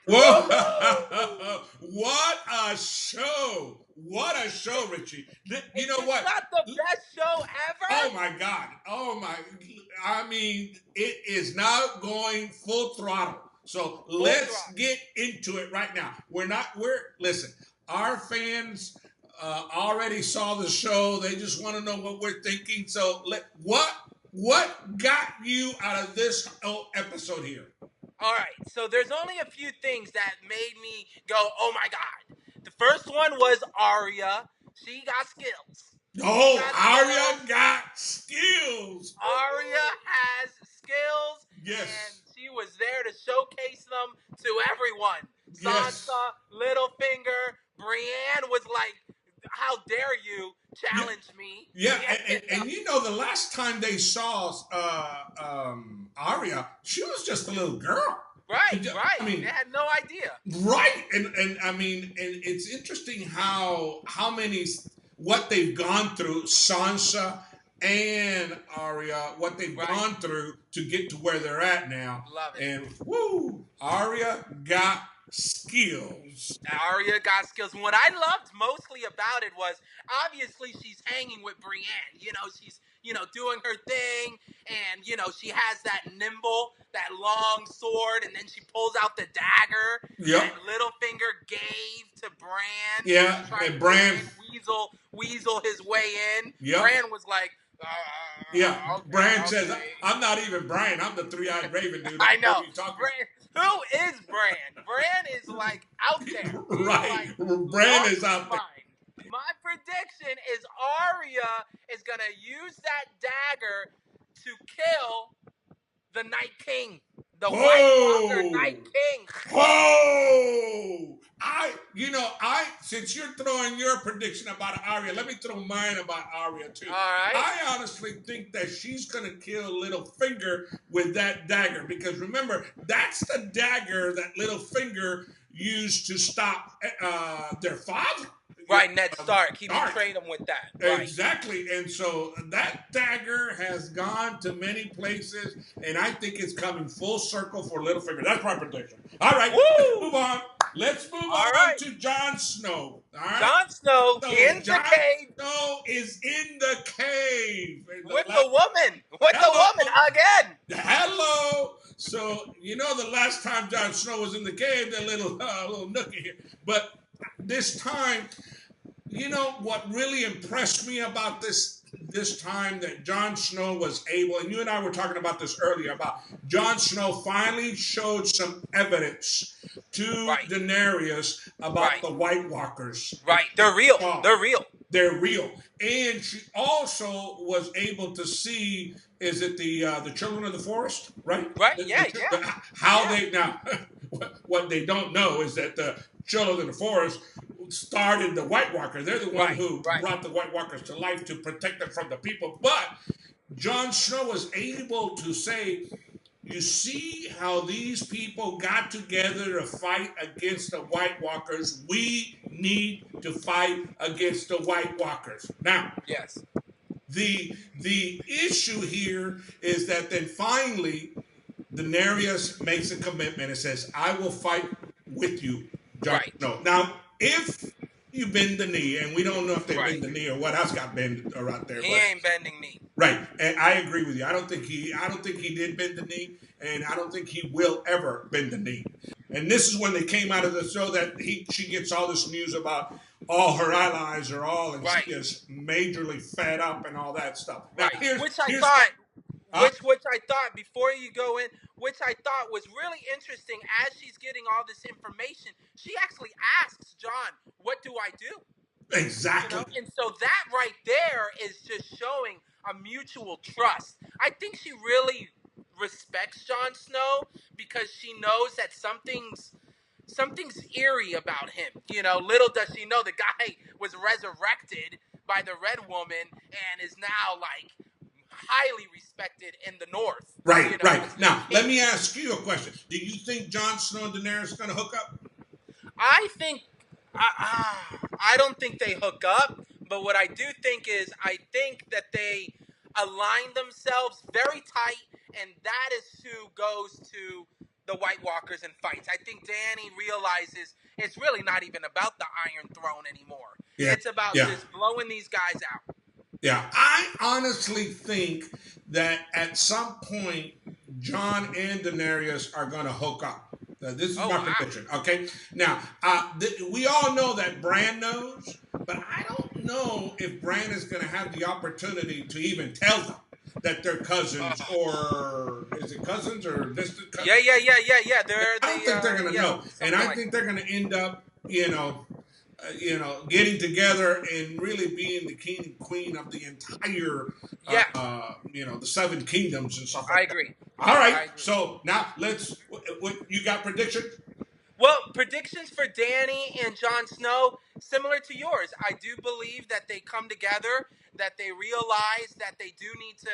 Whoa! What a show! What a show, Richie. You Is know this what? not the best show Oh ever? my God. Oh my. I mean, it is now going full throttle. So Full let's throttle. get into it right now. Listen, our fans already saw the show. They just want to know what we're thinking. So what got you out of this episode here? All right, so there's only a few things that made me go, "Oh my god!" The first one was Arya. She got skills. She Oh, got skills. Arya got skills. Arya has skills, and Yes, she was there to showcase them to everyone. yes. Sansa, Littlefinger, Brienne was like, "How dare you Yeah, challenge me?" yeah, Yeah, and you know the last time they saw Arya, she was just a little girl. right, I right. They mean, had no idea. right, and I mean, and it's interesting how many what they've gone through, Sansa and Arya, what they've Right, gone through to get to where they're at now, love it. and woo, Arya got skills. Arya got skills. And what I loved mostly about it was obviously she's hanging with Brienne. She's doing her thing, and she has that nimble, that long sword, and then she pulls out the dagger Yep. that Littlefinger gave to Bran when he Yeah, tried and to Bran. weasel his way in. Yep. Bran was like, Yeah, Brian okay, says, okay. I'm not even Brian. I'm the three-eyed raven dude. I What are know. you talking? Bran, who is Bran? Bran is like out there. He's Right. like Bran lost is his out there. mind. My prediction is Arya is gonna use that dagger to kill the Night King, the White Walker Whoa! Night King. Whoa! Since you're throwing your prediction about Arya, let me throw mine about Arya too. All right. I honestly think that she's gonna kill Littlefinger with that dagger because remember that's the dagger that Littlefinger used to stop their father. Right, Ned Stark. He Stark. betrayed him with that. Right. Exactly. And so that dagger has gone to many places, and I think it's coming full circle for Littlefinger. That's my prediction. All right, let's move on. Let's move All on right. to Jon Snow. All right. Jon Snow So in Jon the cave Snow is in the cave. with the woman. With the woman again. Hello. So the last time Jon Snow was in the cave, that little nookie here, but this time. You know what really impressed me about this time that Jon Snow was able, and you and I were talking about this earlier, about Jon Snow finally showed some evidence to Right. Daenerys about the White Walkers. Right, they're real. They're real. They're real, and she also was able to see. Is it the children of the forest? Right. Right. How they now? What they don't know is that the children of the forest started the White Walker. They're the one who brought the White Walkers to life to protect them from the people. But Jon Snow was able to say, you see how these people got together to fight against the White Walkers. We need to fight against the White Walkers. Now, yes. The issue here is that then finally Daenerys makes a commitment and says, I will fight with you, Jon Snow. Now, if you bend the knee, and we don't know if they bend the knee or what else got bent out there. He ain't bending knee. Right, and I agree with you. I don't think he did bend the knee, and I don't think he will ever bend the knee. And this is when they came out of the show that she gets all this news about all her allies are all, and she is majorly fed up and all that stuff. Now, which I thought before you go in, which I thought was really interesting as she's getting all this information, she actually asks Jon, "What do I do?" Exactly. And so that right there is just showing a mutual trust. I think she really respects Jon Snow because she knows that something's eerie about him. Little does she know the guy was resurrected by the Red Woman and is now like highly respected in the North. Right. Now, let me ask you a question. Do you think Jon Snow and Daenerys are going to hook up? I think I don't think they hook up, but what I do think is I think that they align themselves very tight, and that is who goes to the White Walkers in fights. I think Danny realizes it's really not even about the Iron Throne anymore. Yeah. It's about just blowing these guys out. Yeah, I honestly think that at some point, John and Daenerys are going to hook up. This is my prediction. Okay, now we all know that Bran knows, but I don't know if Bran is going to have the opportunity to even tell them that they're cousins, or is it cousins or distant cousins? Yeah. I don't think they're going to know, and I think they're going to end up, getting together and really being the king and queen of the entire, the 7 kingdoms and stuff like that. I agree. All right, so now what you got predictions? Well, predictions for Danny and Jon Snow, similar to yours. I do believe that they come together, that they realize that they do need to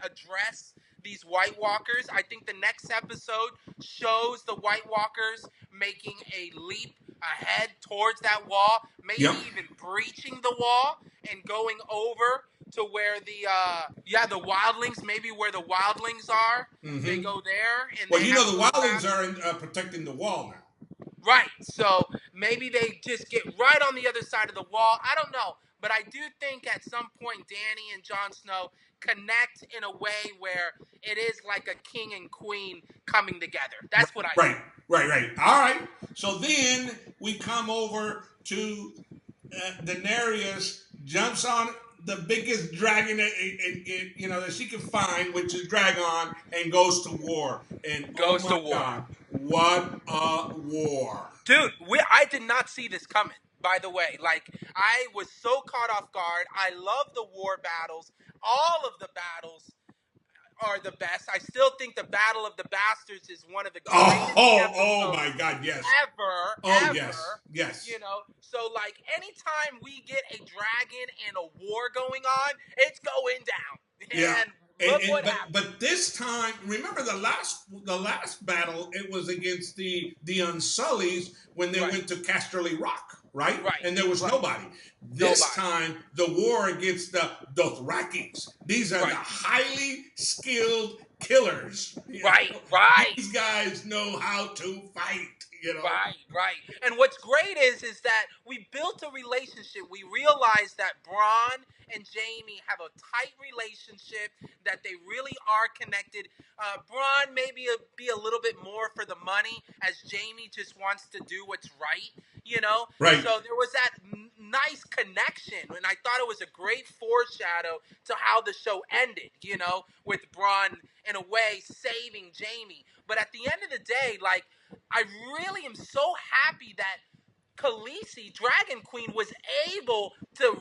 address these White Walkers. I think the next episode shows the White Walkers making a leap ahead towards that wall, maybe even breaching the wall and going over to where the wildlings, maybe where the wildlings are. Mm-hmm. They go there. And the wildlings are protecting the wall now. Right, so maybe they just get right on the other side of the wall. I don't know, but I do think at some point Danny and Jon Snow connect in a way where it is like a king and queen coming together. That's what I think. Right. All right, so then we come over to Daenerys jumps on the biggest dragon that she can find, which is Dragon, and goes to war. And goes to war. God, what a war! Dude, I did not see this coming. By the way, I was so caught off guard. I love the war battles. All of the battles are the best. I still think the Battle of the Bastards is one of the greatest oh my God, yes. Ever. Yes. So anytime we get a dragon and a war going on, it's going down. Yeah. And look what happened. But this time, remember the last battle, it was against the Unsullies when they went to Casterly Rock, right? And there was nobody. This time, the war against the Dothrakis. These are the highly skilled killers. Right. These guys know how to fight. Right. And what's great is that we built a relationship. We realized that Bronn and Jaime have a tight relationship, that they really are connected. Bronn maybe be a little bit more for the money, as Jaime just wants to do what's right, Right. So there was that nice connection, and I thought it was a great foreshadow to how the show ended, with Bronn, in a way, saving Jaime. But at the end of the day, I really am so happy that Khaleesi, Dragon Queen, was able to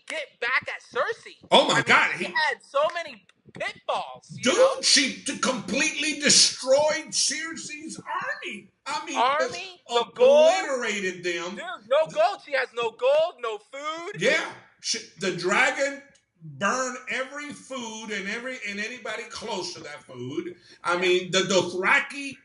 get back at Cersei. Oh my God. He had so many pitfalls. Dude, she completely destroyed Cersei's army. Obliterated them. Dude, no gold. She has no gold, no food. Yeah. The dragon burned every food and anybody close to that food. I mean, the Dothraki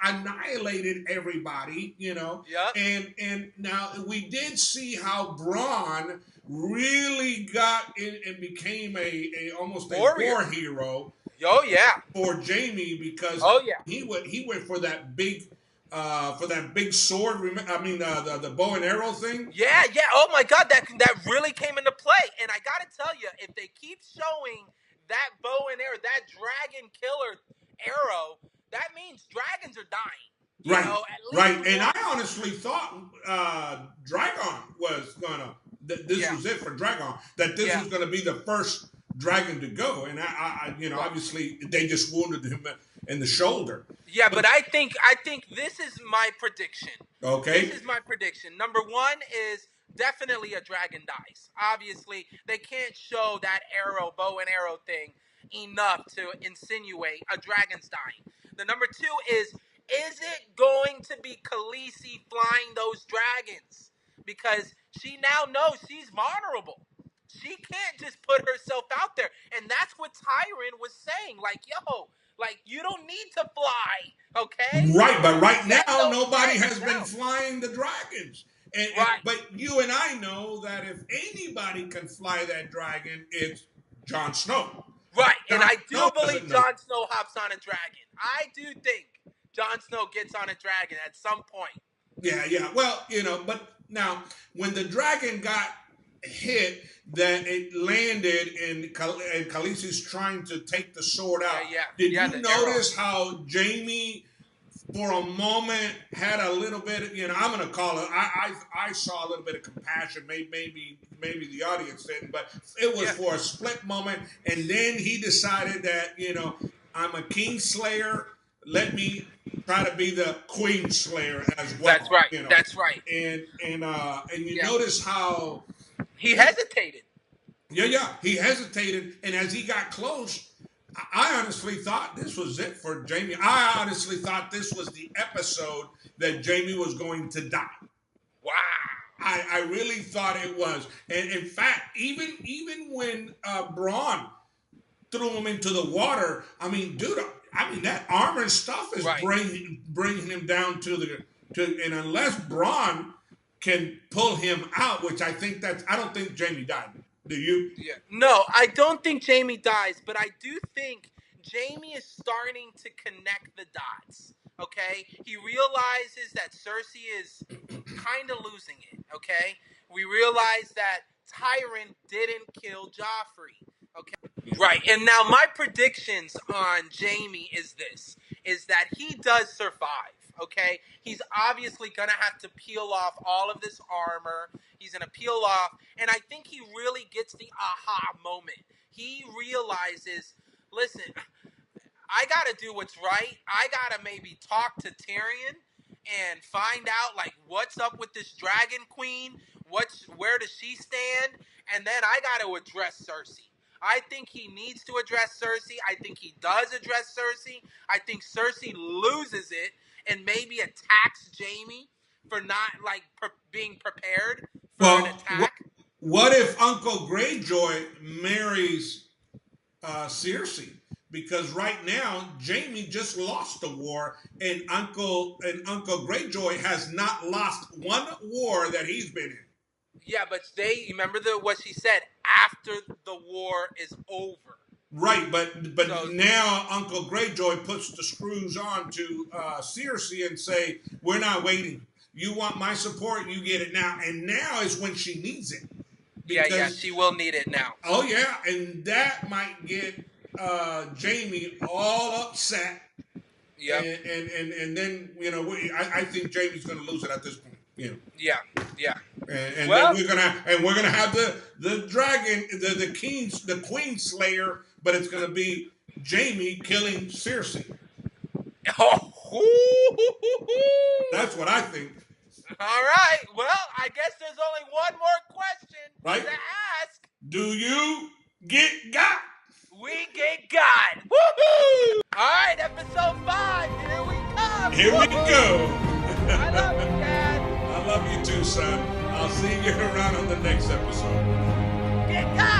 annihilated everybody, Yeah. And now we did see how Bronn really got in and became almost a war hero. Oh yeah. For Jaime, because he went for that big sword. The bow and arrow thing. Yeah. Oh my God, that really came into play. And I gotta tell you, if they keep showing that bow and arrow, that dragon killer arrow, that means dragons are dying. Right. And I honestly thought Dragon was gonna. This was it for Dragon. That this was gonna be the first dragon to go, and I obviously they just wounded him in the shoulder. Yeah, but I think this is my prediction. Okay. This is my prediction. Number one is definitely a dragon dies. Obviously, they can't show that bow and arrow thing enough to insinuate a dragon's dying. The number two is it going to be Khaleesi flying those dragons? Because she now knows she's vulnerable. She can't just put herself out there. And that's what Tyrion was saying. You don't need to fly, okay? Right, but right now, nobody has been flying the dragons. But you and I know that if anybody can fly that dragon, it's Jon Snow. Right, and I do Snow believe doesn't know. Jon Snow hops on a dragon. I do think Jon Snow gets on a dragon at some point. Yeah. Well, but now when the dragon got hit, that it landed and Khaleesi's trying to take the sword out. Did you notice how Jaime, for a moment, had a little bit? I'm going to call it. I saw a little bit of compassion. Maybe the audience didn't, but it was for a split moment, and then he decided that I'm a king slayer. Let me try to be the queen slayer as well. That's right. That's right. And you notice how he hesitated. Yeah. He hesitated, and as he got close, I honestly thought this was it for Jaime. I honestly thought this was the episode that Jaime was going to die. Wow. I really thought it was. And in fact, even when Bronn threw him into the water, I mean, dude, that armor and stuff is bringing him down and unless Bronn can pull him out, which I don't think Jaime died. Do you? Yeah. No, I don't think Jaime dies, but I do think Jaime is starting to connect the dots. Okay? He realizes that Cersei is kind of losing it. Okay? We realize that Tyrion didn't kill Joffrey. Okay? Right. And now my predictions on Jaime is that he does survive. Okay? He's obviously going to have to peel off all of this armor. He's going to peel off. And I think he really gets the aha moment. He realizes, listen, I got to do what's right. I got to maybe talk to Tyrion and find out, like, what's up with this dragon queen? Where does she stand? And then I got to address Cersei. I think he needs to address Cersei. I think he does address Cersei. I think Cersei loses it and maybe attacks Jaime for not being prepared for an attack. What if Uncle Greyjoy marries Cersei? Because right now Jaime just lost the war, and Uncle Greyjoy has not lost one war that he's been in. Yeah, but remember what she said, after the war is over. Right, but so, now Uncle Greyjoy puts the screws on to Cersei and say, we're not waiting. You want my support, you get it now. And now is when she needs it. Yeah, she will need it now. Oh, yeah, and that might get Jaime all upset. Yeah. And then, I think Jaime's going to lose it at this point. Yeah. And then we're gonna have the dragon, the queen slayer, but it's gonna be Jaime killing Cersei. That's what I think. All right. Well, I guess there's only one more question to ask. Do you get got? We get got. Woohoo! All right, episode 5. Here we come. Here we go. I love you, Dad. I love you too, son. I'll see you around on the next episode. Get got.